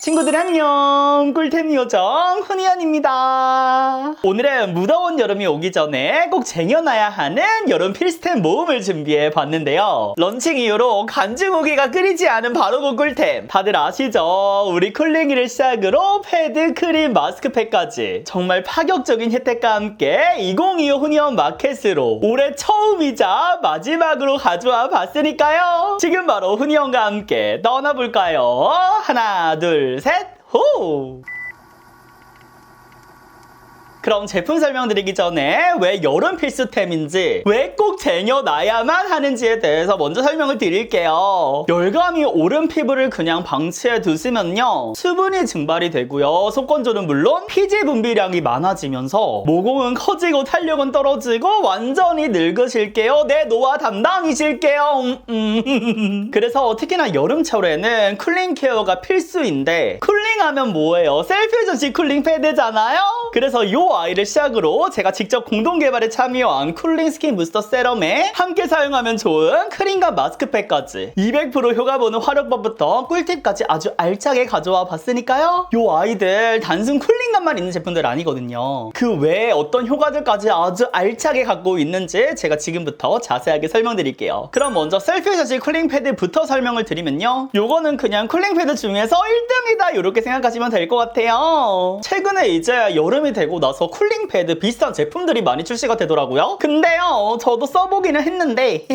친구들 안녕, 꿀템 요정 훈이언입니다. 오늘은 무더운 여름이 오기 전에 꼭 쟁여놔야 하는 여름 필수템 모음을 준비해 봤는데요. 런칭 이후로 간주고기가 끓이지 않은 바로 그 꿀템 다들 아시죠? 우리 쿨링이를 시작으로 패드, 크림, 마스크팩까지 정말 파격적인 혜택과 함께 2025 훈이언 마켓으로 올해 처음이자 마지막으로 가져와 봤으니까요. 지금 바로 훈이언과 함께 떠나볼까요? 하나 둘 셋, 호! 그럼 제품 설명드리기 전에 왜 여름 필수템인지, 왜 꼭 쟁여놔야만 하는지에 대해서 먼저 설명을 드릴게요. 열감이 오른 피부를 그냥 방치해 두시면요, 수분이 증발이 되고요, 속건조는 물론 피지 분비량이 많아지면서 모공은 커지고 탄력은 떨어지고 완전히 늙으실게요. 네, 노화 담당이실게요. 그래서 특히나 여름철에는 쿨링 케어가 필수인데, 쿨링하면 뭐예요? 셀프 전시 쿨링 패드잖아요? 그래서 요 아이를 시작으로 제가 직접 공동 개발에 참여한 쿨링 스킨 부스터 세럼에 함께 사용하면 좋은 크림과 마스크팩까지 200% 효과 보는 활용법부터 꿀팁까지 아주 알차게 가져와 봤으니까요. 요 아이들 단순 쿨링감만 있는 제품들 아니거든요. 그 외에 어떤 효과들까지 아주 알차게 갖고 있는지 제가 지금부터 자세하게 설명드릴게요. 그럼 먼저 셀프 셔시 쿨링 패드부터 설명을 드리면요, 요거는 그냥 쿨링 패드 중에서 1등이다 이렇게 생각하시면 될 것 같아요. 최근에 이제 여름이 되고 나서 쿨링 패드 비슷한 제품들이 많이 출시가 되더라고요. 근데요, 저도 써보기는 했는데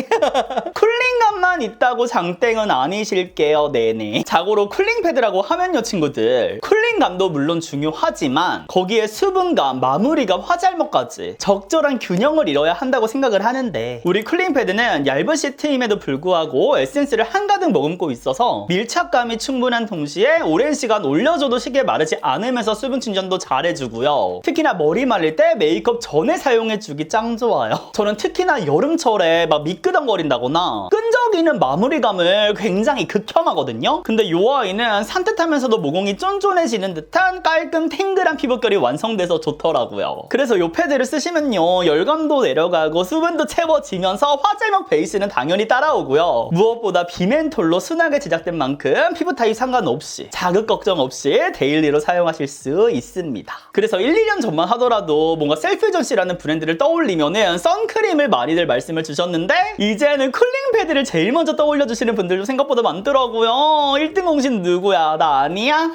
쿨링감만 있다고 장땡은 아니실게요. 네네. 자고로 쿨링 패드라고 하면요 친구들, 쿨링감도 물론 중요하지만 거기에 수분감, 마무리감, 화잘먹까지 적절한 균형을 이뤄야 한다고 생각을 하는데, 우리 쿨링 패드는 얇은 시트임에도 불구하고 에센스를 한가득 머금고 있어서 밀착감이 충분한 동시에 오랜 시간 올려줘도 시계 마르지 않으면서 수분 충전도 잘해주고요. 특히나 머리 말릴 때 메이크업 전에 사용해주기 짱 좋아요. 저는 특히나 여름철에 막 미끄덩거린다거나 끈적이는 마무리감을 굉장히 극혐하거든요. 근데 요 아이는 산뜻하면서도 모공이 쫀쫀해지는 듯한 깔끔 탱글한 피부결이 완성돼서 좋더라고요. 그래서 요 패드를 쓰시면요, 열감도 내려가고 수분도 채워지면서 화잘먹 베이스는 당연히 따라오고요. 무엇보다 비멘톨로 순하게 제작된 만큼 피부 타입 상관없이 자극 걱정 없이 데일리로 사용하실 수 있습니다. 그래서 1, 2년 전만 하더라도 뭔가 셀프전시라는 브랜드를 떠올리면은 선크림을 많이들 말씀을 주셨는데, 이제는 쿨링 패드를 제일 먼저 떠올려주시는 분들도 생각보다 많더라고요. 1등 공신 누구야? 나 아니야?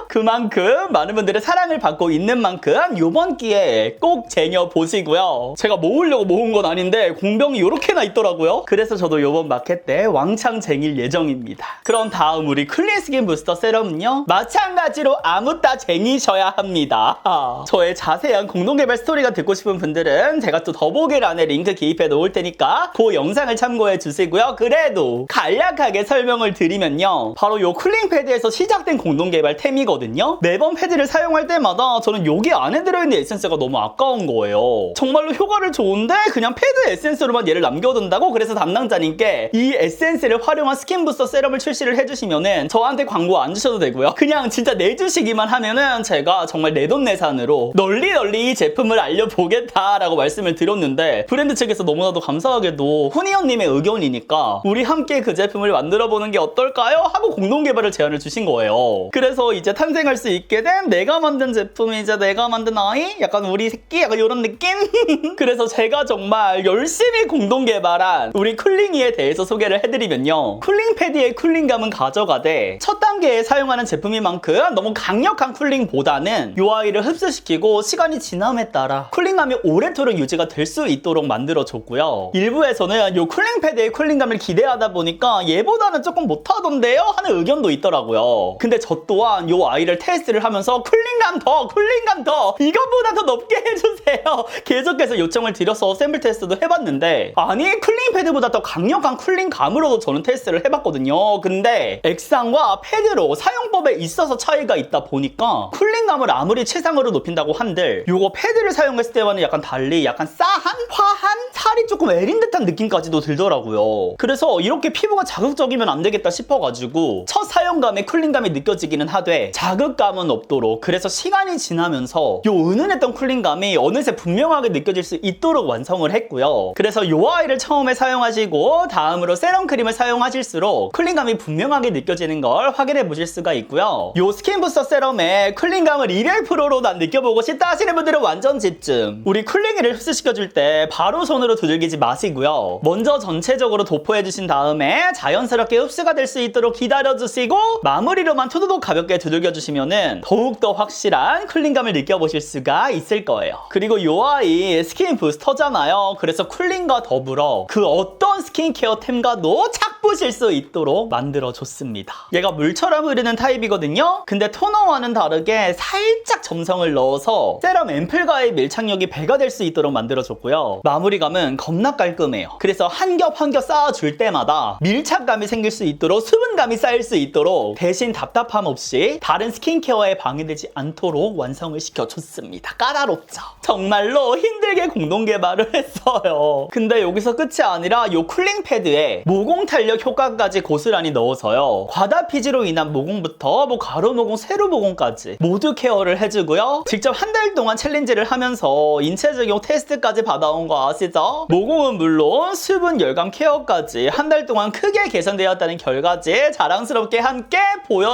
그만큼 많은 분들의 사랑을 받고 있는 만큼 요번 기회에 꼭 쟁여보시고요. 제가 모으려고 모은 건 아닌데 공병이 요렇게나 있더라고요. 그래서 저도 요번 마켓 때 왕창 쟁일 예정입니다. 그럼 다음 우리 쿨링 스킨 부스터 세럼은요, 마찬가지로 아무따 쟁이셔야 합니다. 저의 자세한 공동개발 스토리가 듣고 싶은 분들은 제가 또 더보기란에 링크 기입해 놓을 테니까 그 영상을 참고해 주시고요. 그래도 간략하게 설명을 드리면요, 바로 요 쿨링 패드에서 시작된 공동개발템이거든요. 매번 패드를 사용할 때마다 저는 여기 안에 들어있는 에센스가 너무 아까운 거예요. 정말로 효과를 좋은데 그냥 패드 에센스로만 얘를 남겨둔다고? 그래서 담당자님께 이 에센스를 활용한 스킨 부스터 세럼을 출시를 해주시면은 저한테 광고 안 주셔도 되고요, 그냥 진짜 내주시기만 하면은 제가 정말 내돈내산으로 널리 이 제품을 알려보겠다라고 말씀을 드렸는데, 브랜드 측에서 너무나도 감사하게도 훈이언님의 의견이니까 우리 함께 그 제품을 만들어보는 게 어떨까요? 하고 공동개발을 제안을 주신 거예요. 그래서 이제 탄생할 수 있게 된 내가 만든 제품이자 내가 만든 아이? 약간 우리 새끼? 약간 이런 느낌? 그래서 제가 정말 열심히 공동개발한 우리 쿨링이에 대해서 소개를 해드리면요, 쿨링 패드의 쿨링감은 가져가되 첫 단계에 사용하는 제품인 만큼 너무 강력한 쿨링보다는 요 아이를 흡수시키고 시간이 지남에 따라 쿨링감이 오래도록 유지가 될 수 있도록 만들어줬고요. 일부에서는 요 쿨링 패드의 쿨링감을 기대하다 보니까 얘보다는 조금 못하던데요? 하는 의견도 있더라고요. 근데 저 또한 요 아이를 테스트를 하면서 쿨링감 더 이것보다 더 높게 해주세요 계속해서 요청을 드려서 샘플 테스트도 해봤는데, 아니 쿨링 패드보다 더 강력한 쿨링감으로도 저는 테스트를 해봤거든요. 근데 액상과 패드로 사용법에 있어서 차이가 있다 보니까 쿨링감을 아무리 최상으로 높인다고 한들 요거 패드를 사용했을 때와는 약간 달리 약간 싸한? 화한? 살이 조금 애린 듯한 느낌까지도 들더라고요. 그래서 이렇게 피부가 자극적이면 안 되겠다 싶어가지고 첫 사용감에 쿨링감이 느껴지기는 하되 자극감은 없도록, 그래서 시간이 지나면서 요 은은했던 쿨링감이 어느새 분명하게 느껴질 수 있도록 완성을 했고요. 그래서 요 아이를 처음에 사용하시고 다음으로 세럼 크림을 사용하실수록 쿨링감이 분명하게 느껴지는 걸 확인해 보실 수가 있고요. 요 스킨 부스터 세럼에 쿨링감을 200%로 난 느껴보고 싶다 하시는 분들은 완전 집중. 우리 쿨링기를 흡수시켜줄 때 바로 손으로 두들기지 마시고요. 먼저 전체적으로 도포해주신 다음에 자연스럽게 흡수가 될 수 있도록 기다려주시고 마무리로만 투두둑 가볍게 두들겨주시면은 더욱더 확실한 쿨링감을 느껴보실 수가 있을 거예요. 그리고 요 아이 스킨 부스터잖아요. 그래서 쿨링과 더불어 그 어떤 스킨케어템과도 착붙일 수 있도록 만들어줬습니다. 얘가 물처럼 흐르는 타입이거든요. 근데 토너와는 다르게 살짝 점성을 넣어서 세럼 앰플과의 밀착력이 배가 될 수 있도록 만들어줬고요. 마무리감은 겁나 깔끔해요. 그래서 한 겹 한 겹 쌓아줄 때마다 밀착감이 생길 수 있도록, 수분감이 쌓일 수 있도록, 대신 답답함 없이 다른 스킨케어에 방해되지 않도록 완성을 시켜줬습니다. 까다롭죠? 정말로 힘들게 공동 개발을 했어요. 근데 여기서 끝이 아니라 요 쿨링 패드에 모공 탄력 효과까지 고스란히 넣어서요. 과다 피지로 인한 모공부터 가루 모공, 세로 모공까지 모두 케어를 해주고요. 직접 한 달 동안 챌린지를 하면서 인체 적용 테스트까지 받아온 거 아시죠? 모공은 물론 수분, 열감 케어까지 한 달 동안 크게 개선되었다는 결과지 자랑스럽게 함께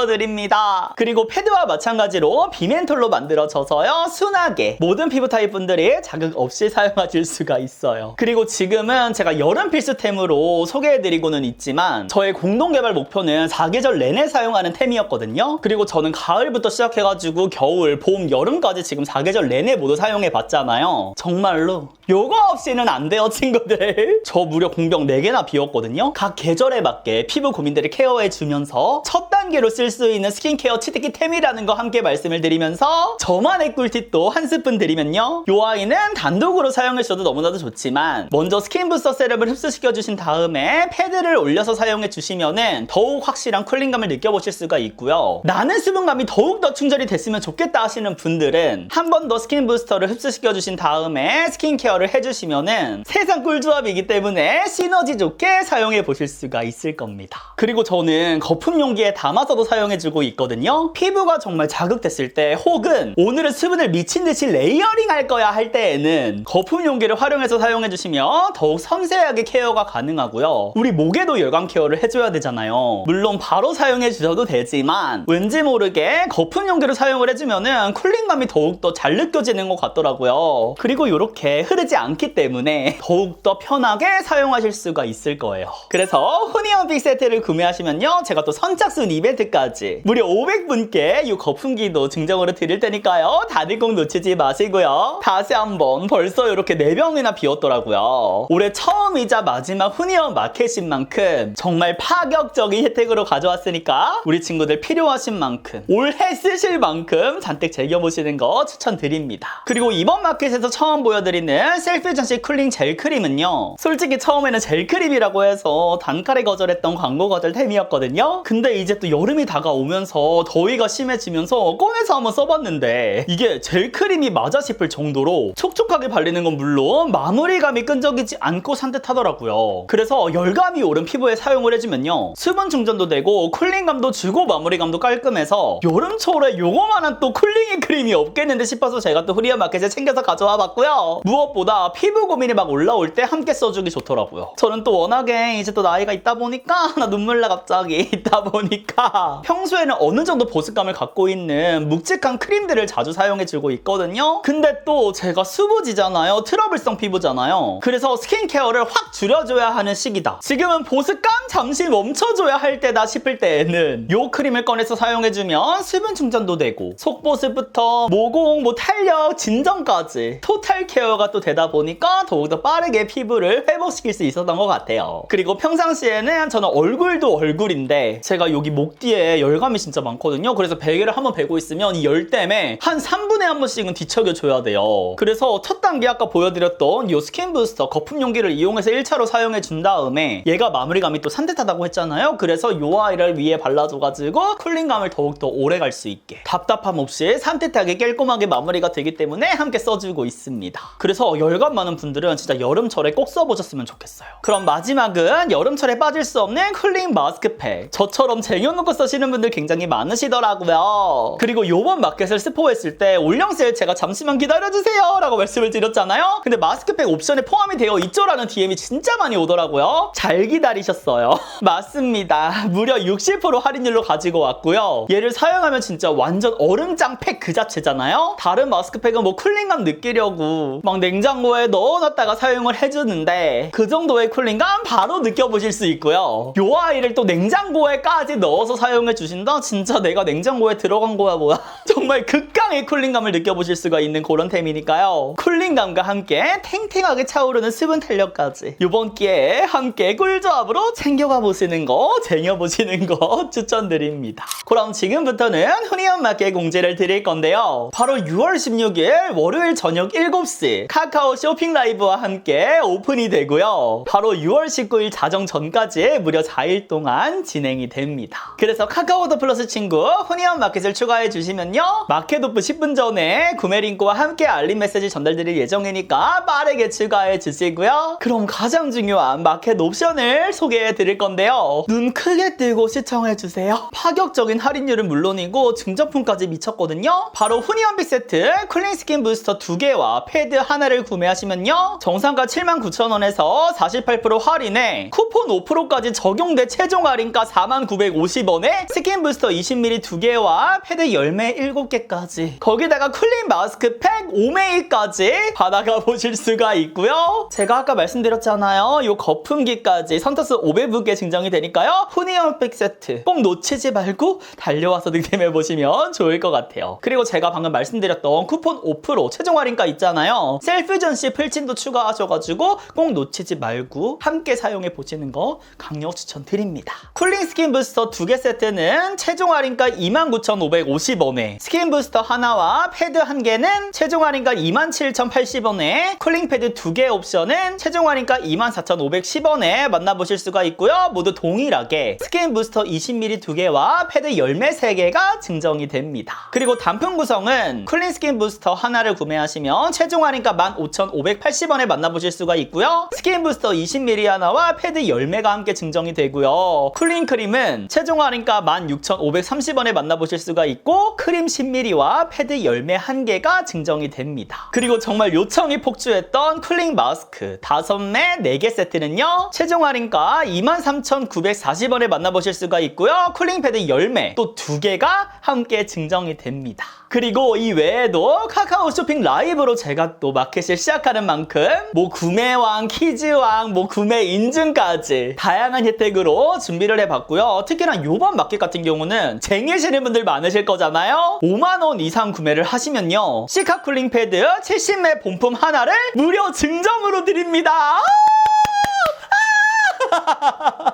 보여드립니다. 그리고 패드와 마찬가지로 비멘톨로 만들어져서요. 순하게 모든 피부 타입 분들이 자극 없이 사용하실 수가 있어요. 그리고 지금은 제가 여름 필수템으로 소개해드리고는 있지만 저의 공동개발 목표는 사계절 내내 사용하는 템이었거든요. 그리고 저는 가을부터 시작해가지고 겨울, 봄, 여름까지 지금 사계절 내내 모두 사용해봤잖아요. 정말로 요거 없이는 안 돼요, 친구들. 저 무려 공병 4개나 비웠거든요. 각 계절에 맞게 피부 고민들을 케어해주면서 첫 단계로 쓸 수 있는 스킨케어 치트키템이라는 거 함께 말씀을 드리면서 저만의 꿀팁도 한 스푼 드리면요. 요 아이는 단독으로 사용하셔도 너무나도 좋지만 먼저 스킨 부스터 세럼을 흡수시켜주신 다음에 패드를 올려서 사용해주시면은 더욱 확실한 쿨링감을 느껴보실 수가 있고요. 나는 수분감이 더욱더 충전이 됐으면 좋겠다 하시는 분들은 한 번 더 스킨 부스터를 흡수시켜주신 다음에 스킨케어를 해주시면은 세상 꿀조합이기 때문에 시너지 좋게 사용해보실 수가 있을 겁니다. 그리고 저는 거품 용기에 담아서도 사용해주고 있거든요. 피부가 정말 자극됐을 때 혹은 오늘은 수분을 미친듯이 레이어링 할 거야 할 때에는 거품 용기를 활용해서 사용해주시면 더욱 섬세하게 케어가 가능하고요. 우리 목에도 열감 케어를 해줘야 되잖아요. 물론 바로 사용해주셔도 되지만 왠지 모르게 거품 용기를 사용을 해주면은 쿨링감이 더욱더 잘 느껴지는 것 같더라고요. 그리고 이렇게 흐르지 않기 때문에 더욱더 편하게 사용하실 수가 있을 거예요. 그래서 후니언픽 세트를 구매하시면요. 제가 또 선착순 이벤트까지 무려 500분께 이 거품기도 증정으로 드릴 테니까요. 다들 꼭 놓치지 마시고요. 다시 한번 벌써 이렇게 4병이나 비웠더라고요. 올해 처음이자 마지막 후니언 마켓인 만큼 정말 파격적인 혜택으로 가져왔으니까 우리 친구들 필요하신 만큼 올해 쓰실 만큼 잔뜩 즐겨보시는 거 추천드립니다. 그리고 이번 마켓에서 처음 보여드리는 셀프 전시 쿨링 젤 크림은요. 솔직히 처음에는 젤 크림이라고 해서 단칼에 거절했던 광고 거절템이었거든요. 근데 이제 또 여름이 다가오면서 더위가 심해지면서 꺼내서 한번 써봤는데 이게 젤 크림이 맞아 싶을 정도로 촉촉하게 발리는 건 물론 마무리감이 끈적이지 않고 산뜻하더라고요. 그래서 열감이 오른 피부에 사용을 해주면요. 수분 충전도 되고 쿨링감도 주고 마무리감도 깔끔해서 여름철에 요거만한 또 쿨링 크림이 없겠는데 싶어서 제가 또 후리언 마켓에 챙겨서 가져와 봤고요. 무엇보다 피부 고민이 막 올라올 때 함께 써주기 좋더라고요. 저는 또 워낙에 이제 또 나이가 있다 보니까 나 눈물 나 갑자기 있다 보니까 평소에는 어느 정도 보습감을 갖고 있는 묵직한 크림들을 자주 사용해주고 있거든요. 근데 또 제가 수부지잖아요. 트러블성 피부잖아요. 그래서 스킨케어를 확 줄여줘야 하는 시기다. 지금은 보습감 잠시 멈춰줘야 할 때다 싶을 때에는 요 크림을 꺼내서 사용해주면 수분 충전도 되고 속보습부터 모공, 탄력, 진정까지 토탈 케어가 또 되다 보니까 더욱더 빠르게 피부를 회복시킬 수 있었던 것 같아요. 그리고 평상시에는 저는 얼굴도 얼굴인데 제가 여기 목 뒤에 열감이 진짜 많거든요. 그래서 베개를 한번 베고 있으면 이 열 때문에 한 3분에 한 번씩은 뒤척여줘야 돼요. 그래서 첫 단계 아까 보여드렸던 이 스킨 부스터 거품 용기를 이용해서 1차로 사용해준 다음에 얘가 마무리감이 또 산뜻하다고 했잖아요. 그래서 이 아이를 위에 발라줘가지고 쿨링감을 더욱더 오래 갈 수 있게 답답함 없이 산뜻하게 깔끔하게 마무리가 되기 때문에 함께 써주고 있습니다. 그래서 열감 많은 분들은 진짜 여름철에 꼭 써보셨으면 좋겠어요. 그럼 마지막 마지막은 여름철에 빠질 수 없는 쿨링 마스크팩. 저처럼 쟁여놓고 쓰시는 분들 굉장히 많으시더라고요. 그리고 요번 마켓을 스포했을 때 올영 세일 제가 잠시만 기다려주세요 라고 말씀을 드렸잖아요. 근데 마스크팩 옵션에 포함이 되어 있죠라는 DM이 진짜 많이 오더라고요. 잘 기다리셨어요. 맞습니다. 무려 60% 할인율로 가지고 왔고요. 얘를 사용하면 진짜 완전 얼음장 팩 그 자체잖아요. 다른 마스크팩은 뭐 쿨링감 느끼려고 막 냉장고에 넣어놨다가 사용을 해주는데 그 정도의 쿨링감 바로 느껴보실 수 있고요. 요 아이를 또 냉장고에까지 넣어서 사용해 주신다? 진짜 내가 냉장고에 들어간 거야 뭐야. 정말 극강의 쿨링감을 느껴보실 수가 있는 그런 템이니까요. 쿨링감과 함께 탱탱하게 차오르는 수분 탄력까지 이번 기회에 함께 꿀조합으로 챙겨가 보시는 거, 쟁여보시는 거 추천드립니다. 그럼 지금부터는 훈이언 마켓 공지를 드릴 건데요. 바로 6월 16일 월요일 저녁 7시 카카오 쇼핑 라이브와 함께 오픈이 되고요. 바로 6월 19일 자정 전까지 무려 4일 동안 진행이 됩니다. 그래서 카카오톡 플러스 친구 훈이언 마켓을 추가해 주시면요. 마켓 오픈 10분 전에 구매 링크와 함께 알림 메시지 전달드릴 예정이니까 빠르게 추가해 주시고요. 그럼 가장 중요한 마켓 옵션을 소개해 드릴 건데요. 눈 크게 뜨고 시청해 주세요. 파격적인 할인율은 물론이고 증정품까지 미쳤거든요. 바로 훈이언 빅 세트 쿨링 스킨 부스터 2개와 패드 하나를 구매하시면요. 정상가 79,000원에서 48% 할인에 쿠폰 5%까지 적용돼 최종 할인가 49,50원에 스킨 부스터 20ml 2개와 패드 열매 7개까지 거기다가 쿨링 마스크팩 5매일까지 받아가 보실 수가 있고요. 제가 아까 말씀드렸잖아요. 이 거품기까지 선터스 500분께 증정이 되니까요. 훈이언 빅 세트 꼭 놓치지 말고 달려와서 득템해 보시면 좋을 것 같아요. 그리고 제가 방금 말씀드렸던 쿠폰 5% 최종 할인가 있잖아요. 셀프전 시 풀침도 추가하셔가지고 꼭 놓치지 말고 함께 사용해 보시는 거 강력 추천드립니다. 쿨링 스킨 부스터 2개 세트는 최종 할인가 29,550원에 스킨 부스터 하나와 패드 1개는 최종 할인가 27,080원에 쿨링 패드 2개 옵션은 최종 할인가 24,510원에 만나보실 수가 있고요. 모두 동일하게 스킨 부스터 20ml 2개와 패드 열매 3개가 증정이 됩니다. 그리고 단품 구성은 쿨링 스킨 부스터 하나를 구매하시면 최종 할인가 15,580원에 만나보실 수가 있고요. 스킨 부스터 20ml 하나와 패드 열매가 함께 증정이 되고요. 쿨링 크림은 최종 할인가 16,530원에 만나보실 수가 있고 크림 10ml와 패드 열매 1개가 증정이 됩니다. 그리고 정말 요청이 폭주했던 쿨링 마스크 5매 4개 세트는요. 최종 할인가 23,940원에 만나보실 수가 있고요. 쿨링 패드 열매 또 2개가 함께 증정이 됩니다. 그리고 이 외에도 카카오 쇼핑 라이브로 제가 또 마켓을 시작하는 만큼 뭐 구매왕, 퀴즈왕, 뭐 구매 인증까지 다양한 혜택으로 준비를 해봤고요. 특히나 요번 마켓 같은 경우는 쟁이시는 분들 많으실 거잖아요. 5만원 이상 구매를 하시면요. 시카 쿨링 패드 70매 본품 하나를 무료 증정으로 드립니다.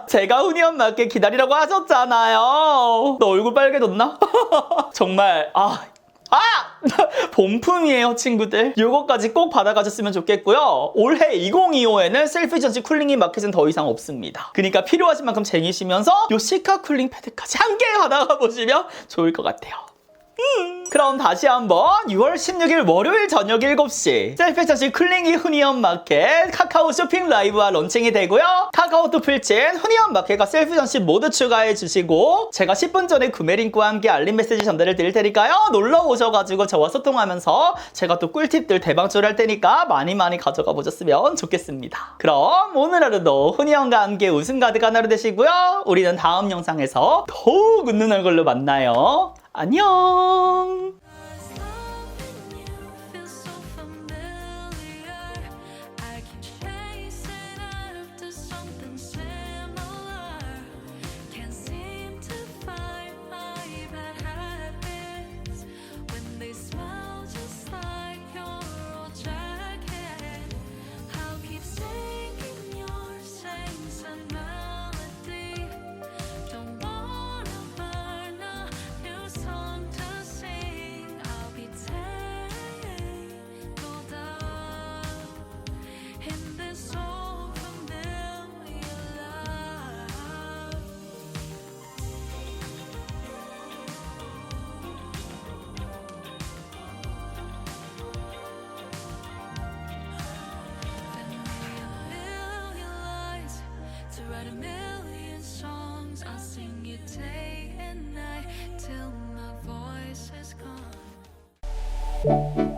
제가 훈이언 마켓 기다리라고 하셨잖아요. 너 얼굴 빨개졌나? 정말 본품이에요 친구들. 요거까지 꼭 받아가셨으면 좋겠고요. 올해 2025에는 셀피 전시 쿨링이 마켓은 더 이상 없습니다. 그러니까 필요하신 만큼 쟁이시면서 요 시카 쿨링 패드까지 함께 받아가 보시면 좋을 것 같아요. 그럼 다시 한번 6월 16일 월요일 저녁 7시 셀프전시 쿨링이 훈이언 마켓 카카오 쇼핑 라이브와 런칭이 되고요. 카카오톡 풀친 훈이언 마켓과 셀프전시 모두 추가해 주시고 제가 10분 전에 구매 링크와 함께 알림 메시지 전달을 드릴 테니까요. 놀러 오셔가지고 저와 소통하면서 제가 또 꿀팁들 대방출 할 테니까 많이 가져가 보셨으면 좋겠습니다. 그럼 오늘 하루도 훈이언과 함께 웃음 가득한 하루 되시고요. 우리는 다음 영상에서 더욱 웃는 얼굴로 만나요. 안녕. till my voice is gone.